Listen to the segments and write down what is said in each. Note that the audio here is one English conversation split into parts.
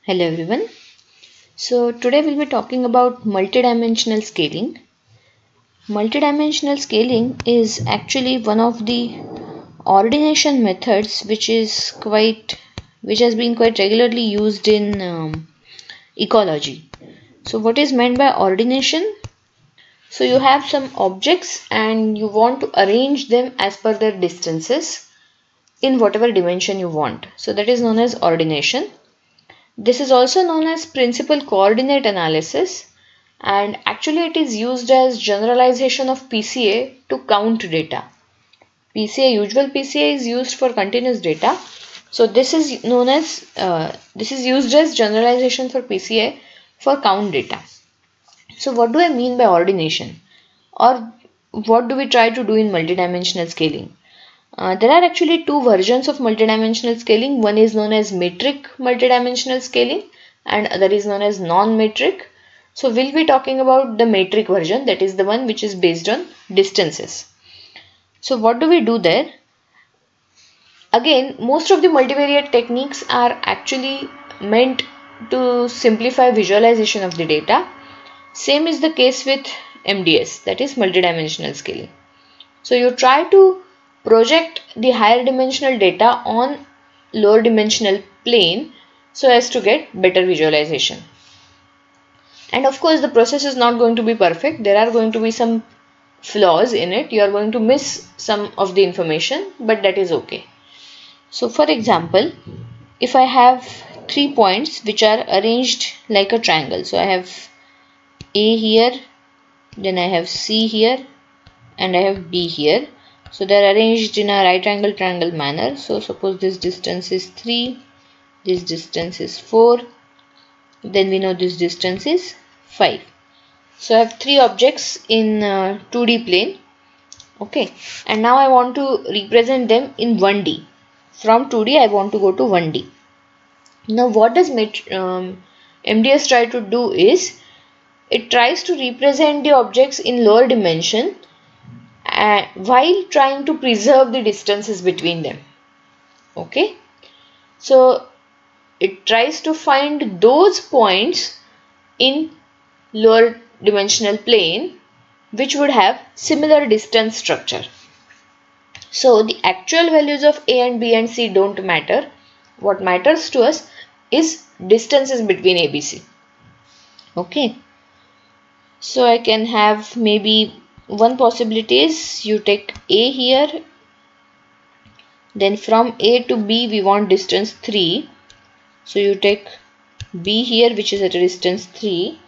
Hello everyone. So today we'll be talking about multidimensional scaling. Multidimensional scaling is actually one of the ordination methods which has been quite regularly used in ecology. So what is meant by ordination? So you have some objects and you want to arrange them as per their distances in whatever dimension you want. So that is known as ordination. This is also known as principal coordinate analysis, and actually it is used as generalization of PCA to count data. Usual PCA is used for continuous data. So this is used as generalization for PCA for count data. So what do I mean by ordination, or what do we try to do in multidimensional scaling? There are actually two versions of multidimensional scaling. One is known as metric multidimensional scaling and other is known as non-metric. So we'll be talking about the metric version, that is the one which is based on distances. So what do we do there? Again, most of the multivariate techniques are actually meant to simplify visualization of the data. Same is the case with MDS, that is multidimensional scaling. So you try to project the higher dimensional data on lower dimensional plane so as to get better visualization. And of course the process is not going to be perfect. There are going to be some flaws in it. You are going to miss some of the information, but that is okay. So for example, if I have 3 points which are arranged like a triangle. So I have A here, then I have C here, and I have D here. So they are arranged in a right angle triangle manner. So suppose this distance is 3, this distance is 4, then we know this distance is 5. So I have 3 objects in 2D plane. Okay, and now I want to represent them in 1D. From 2D I want to go to 1D. Now what does MDS try to do is, it tries to represent the objects in lower dimension while trying to preserve the distances between them. Okay, so it tries to find those points in lower dimensional plane which would have similar distance structure. So the actual values of A and B and C don't matter. What matters to us is distances between A, B, C. Okay, so I can have maybe one possibility is you take A here, then from A to B we want distance 3. So you take B here which is at a distance 3.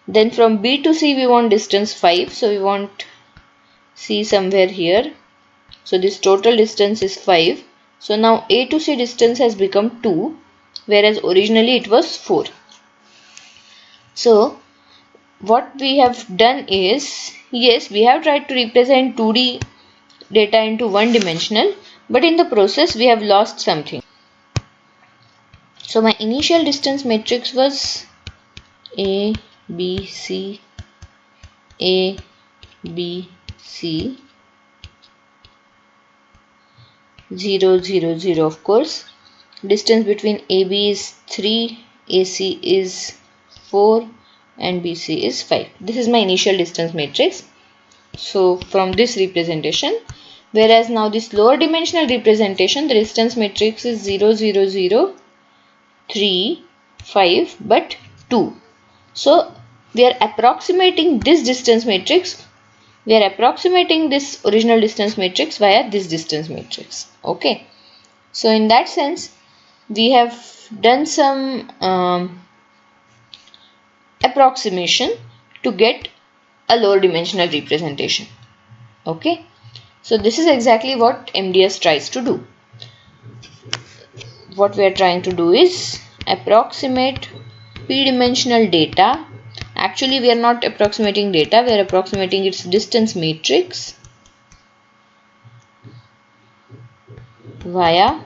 Then from B to C we want distance 5. So we want C somewhere here. So this total distance is 5. So now A to C distance has become 2, whereas originally it was 4. So what we have done is, yes, we have tried to represent 2D data into one dimensional, but in the process we have lost something. So my initial distance matrix was A, B, C, A, B, C, 0, 0, 0 of course. Distance between AB is 3, AC is 4 and BC is 5. This is my initial distance matrix. So from this representation, whereas now this lower dimensional representation, the distance matrix is 0, 0, 0, 3, 5 but 2. So we are approximating this distance matrix. We are approximating this original distance matrix via this distance matrix. Okay. So in that sense, we have done some approximation to get a lower dimensional representation. Okay. So this is exactly what MDS tries to do. What we are trying to do is approximate p-dimensional data. Actually, we are not approximating data, we are approximating its distance matrix via,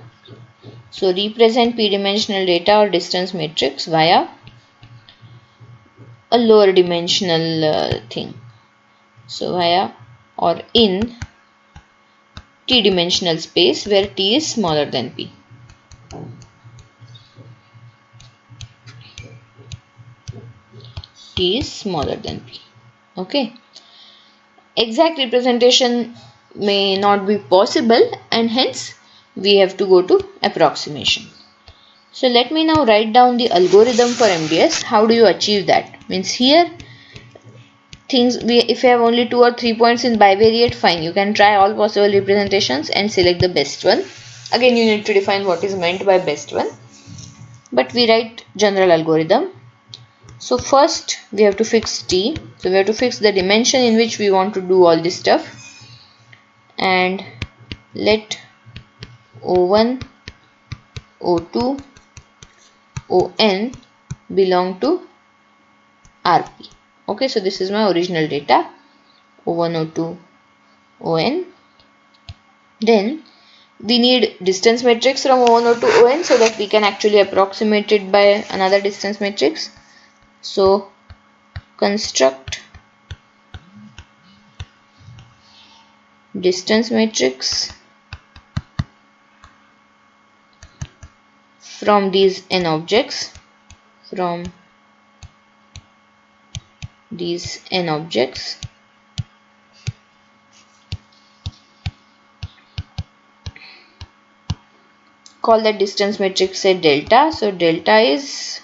so represent p-dimensional data or distance matrix via a lower dimensional thing. So via or in t-dimensional space where t is smaller than p. t is smaller than p. Okay. Exact representation may not be possible, and hence we have to go to approximation. So let me now write down the algorithm for MDS. How do you achieve that? Means here if you have only 2 or 3 points in bivariate, fine, you can try all possible representations and select the best one. Again, you need to define what is meant by best one, but we write general algorithm. So first we have to fix t. So we have to fix the dimension in which we want to do all this stuff, and let O1, O2, On belong to Rp. Okay, so this is my original data, O1, O2, On. Then we need distance matrix from O1, O2, On so that we can actually approximate it by another distance matrix. So construct distance matrix from these n objects, call that distance matrix say delta. So delta is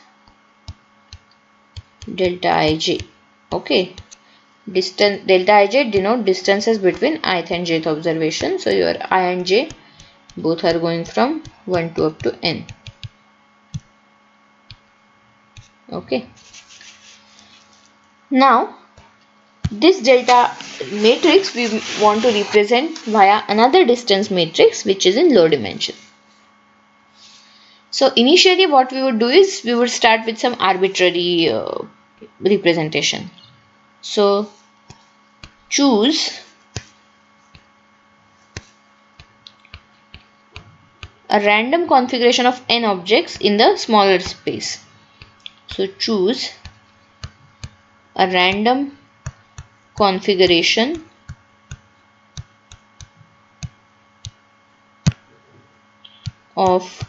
delta ij. Okay, distance delta ij denote distances between ith and jth observation. So your I and j both are going from 1 to up to n. Okay, now this delta matrix we want to represent via another distance matrix which is in low dimension. So initially what we would do is we would start with some arbitrary representation. So choose a random configuration of n objects in the smaller space. So choose a random configuration of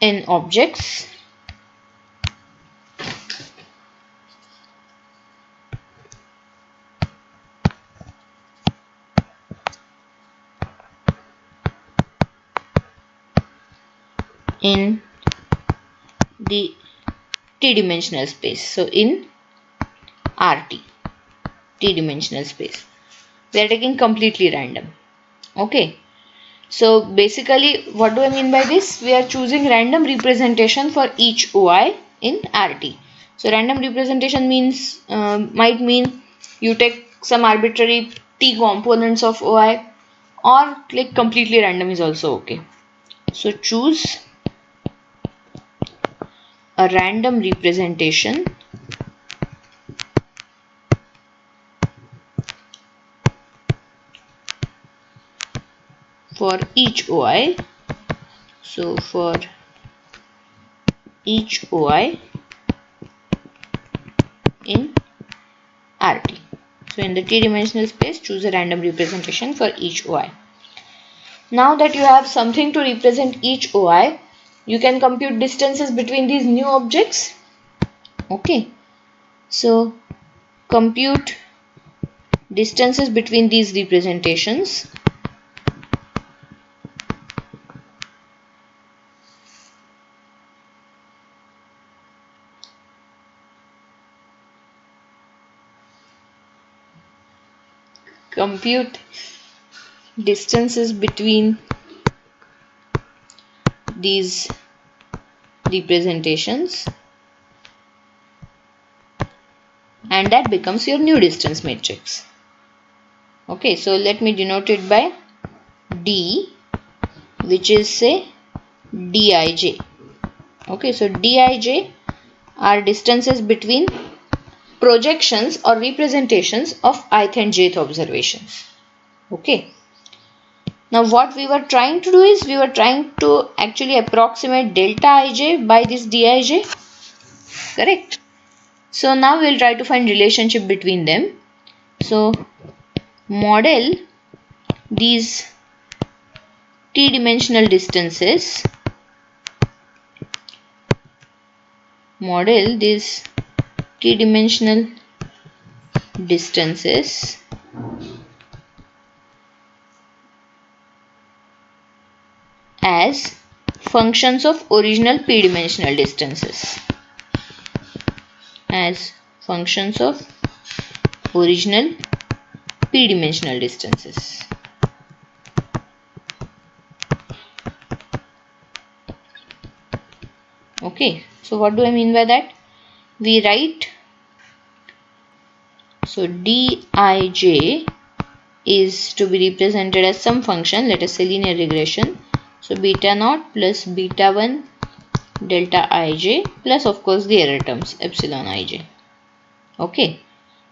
n objects in the t-dimensional space. So in RT, t-dimensional space, we are taking completely random. Okay, so basically what do I mean by this? We are choosing random representation for each OI in RT. So random representation means might mean you take some arbitrary t components of OI, or like completely random is also okay. So choose a random representation for each OI. So for each OI in RT. So in the t-dimensional space, choose a random representation for each OI. Now that you have something to represent each OI, you can compute distances between these new objects. Okay, so compute distances between these representations. Compute distances between these representations, and that becomes your new distance matrix. Okay, so let me denote it by D, which is say Dij. Okay, so Dij are distances between projections or representations of ith and jth observations. Okay, now what we were trying to do is we were trying to actually approximate delta ij by this Dij, correct? So now we'll try to find relationship between them. So model these t-dimensional distances model these t-dimensional distances as functions of original p-dimensional distances. As functions of original p-dimensional distances. Okay, so what do I mean by that? We write, so dij is to be represented as some function, let us say linear regression. So beta naught plus beta 1 delta ij plus of course the error terms epsilon ij. Okay,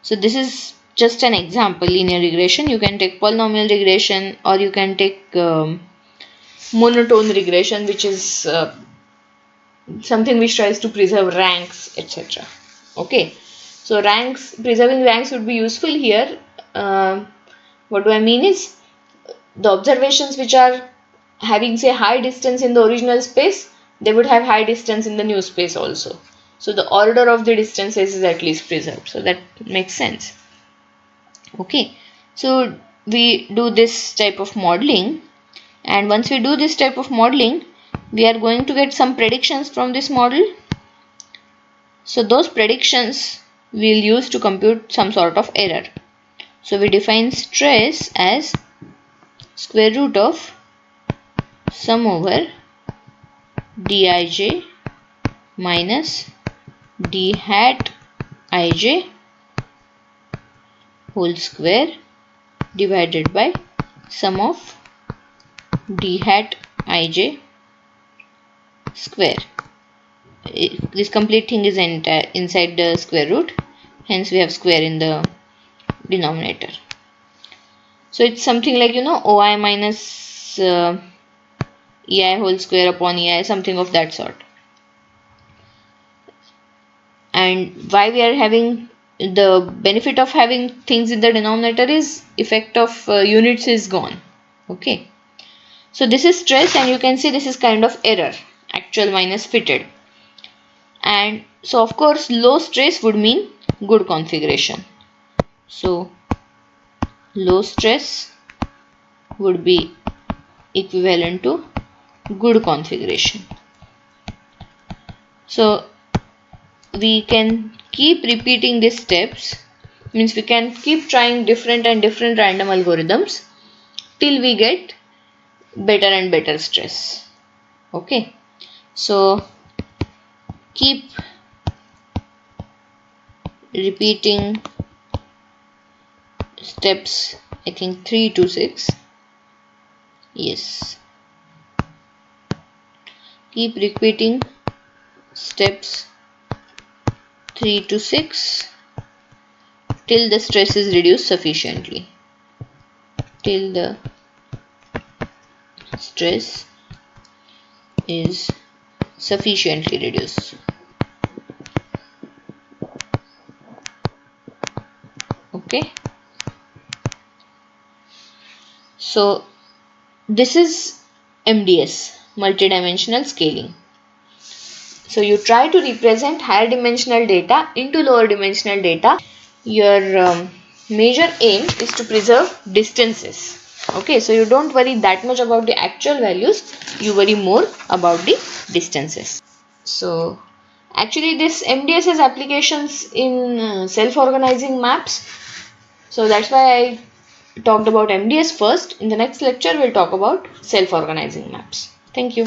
so this is just an example linear regression. You can take polynomial regression or you can take monotone regression, which is something which tries to preserve ranks, etc. Okay, so preserving ranks would be useful here. What do I mean is, the observations which are having say high distance in the original space, they would have high distance in the new space also. So the order of the distances is at least preserved. So that makes sense. Okay, so we do this type of modeling, and once we do this type of modeling, we are going to get some predictions from this model. So those predictions we'll use to compute some sort of error. So we define stress as square root of sum over dij minus d hat ij whole square divided by sum of d hat ij square. This complete thing is inside the square root, hence we have square in the denominator. So it's something like, oi minus ei whole square upon ei, something of that sort. And why we are having the benefit of having things in the denominator is effect of units is gone. Okay, so this is stress, and you can see this is kind of error, actual minus fitted. And so of course low stress would mean good configuration. So low stress would be equivalent to good configuration. So we can keep repeating these steps, means we can keep trying different random algorithms till we get better and better stress. Okay, so keep repeating steps, I think 3 to 6. Yes, keep repeating steps 3 to 6 till the stress is reduced sufficiently. Till the stress is sufficiently reduced. Okay, so this is MDS, multidimensional scaling. So you try to represent higher dimensional data into lower dimensional data. Your major aim is to preserve distances. Okay, so you don't worry that much about the actual values, you worry more about the distances. So actually this MDS has applications in self-organizing maps. So that's why I talked about MDS first. In the next lecture we'll talk about self-organizing maps. Thank you.